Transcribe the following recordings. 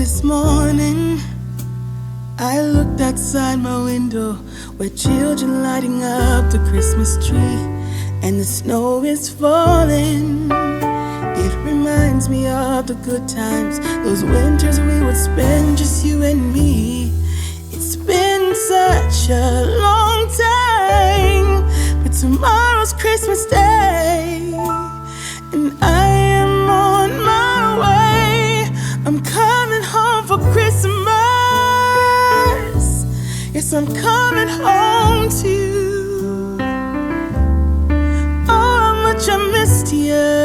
This morning, I looked outside my window where children lighting up the Christmas tree, and the snow is falling. It reminds me of the good times, those winters we would spend just you and me. It's been such a long time, but tomorrow's Christmas Day, and I am on my way. I'm coming home for Christmas. Yes, I'm coming home to you. Oh, how much I missed you.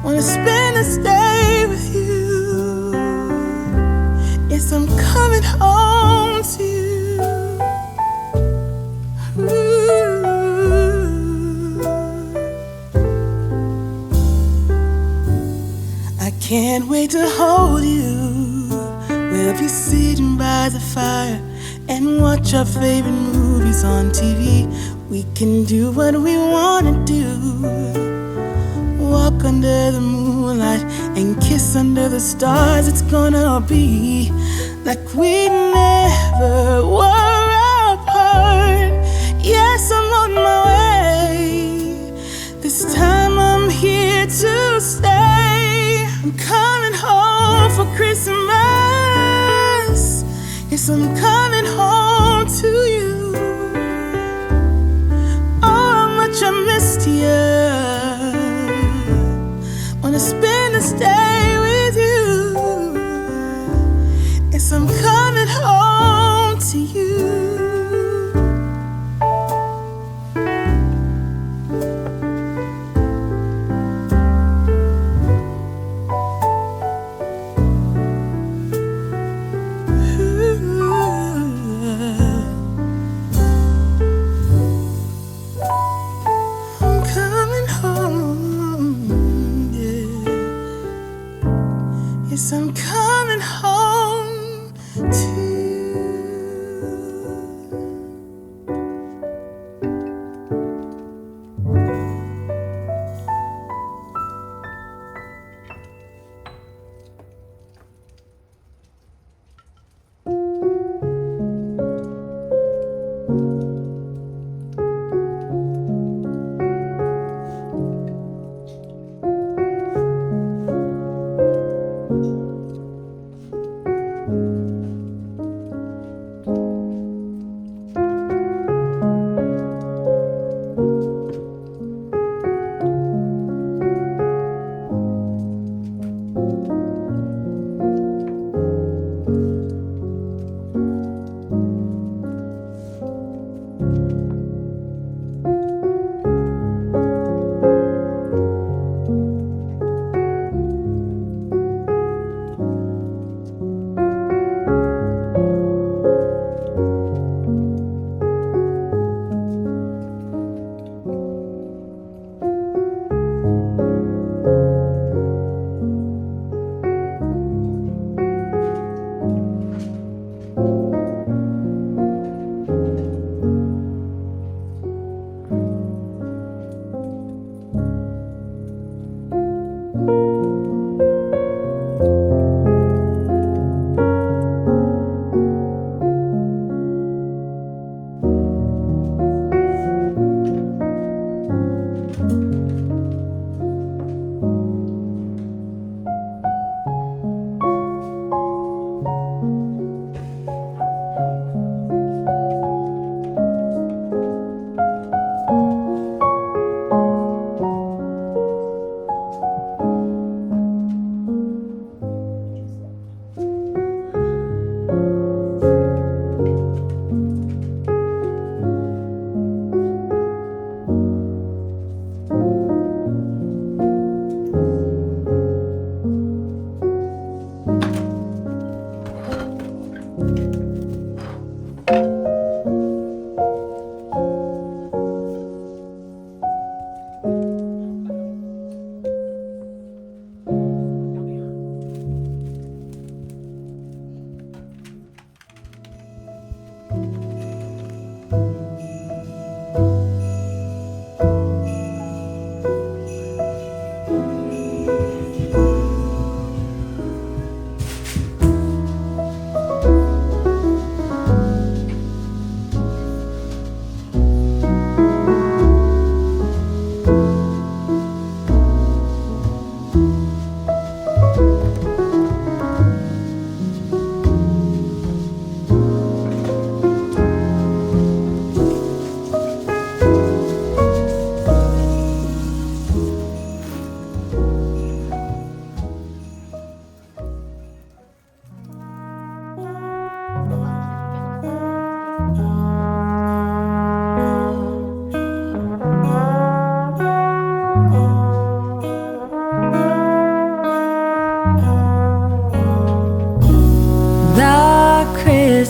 Wanna spend this day with you. Yes, I'm coming home to you. Ooh. I can't wait to hold you. We'll be sitting by the fire and watch our favorite movies on TV. We can do what we wanna do. Walk under the moonlight and kiss under the stars. It's gonna be like we never were apart. Yes, I'm on my way. This time I'm here to stay. I'm coming home for Christmas. Yes, I'm coming home to you. Oh, how much I missed you. Wanna spend this day with you. Yes, I'm coming home to you. I'm coming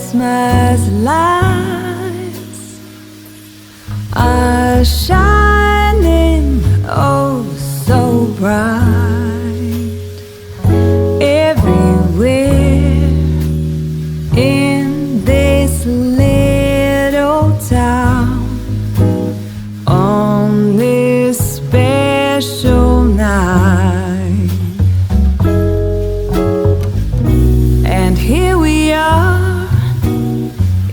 Christmas lights are shining oh so bright everywhere in this little town on this special night. And here we are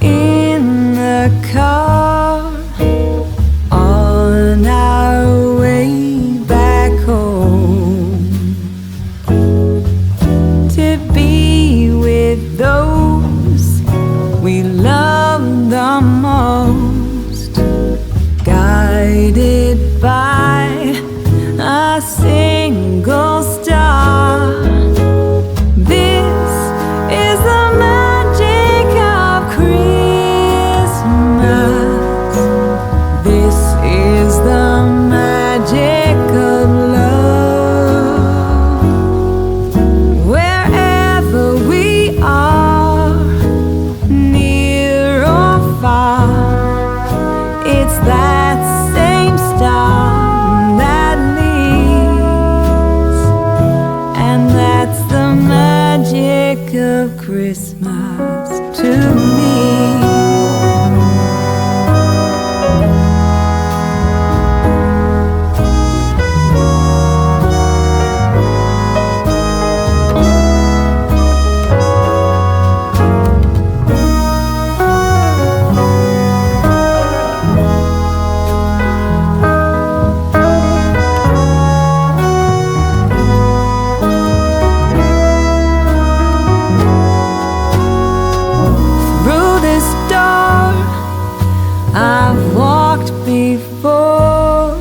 in the car on our way back home to be with those we love the most, guided by a single star. This is the magic of Christmas. This is the magic of love. Wherever we are, near or far, it's that same star that leads, and that's the magic of Christmas to me. I've walked before.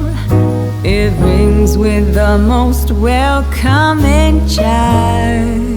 It rings with the most welcoming chime.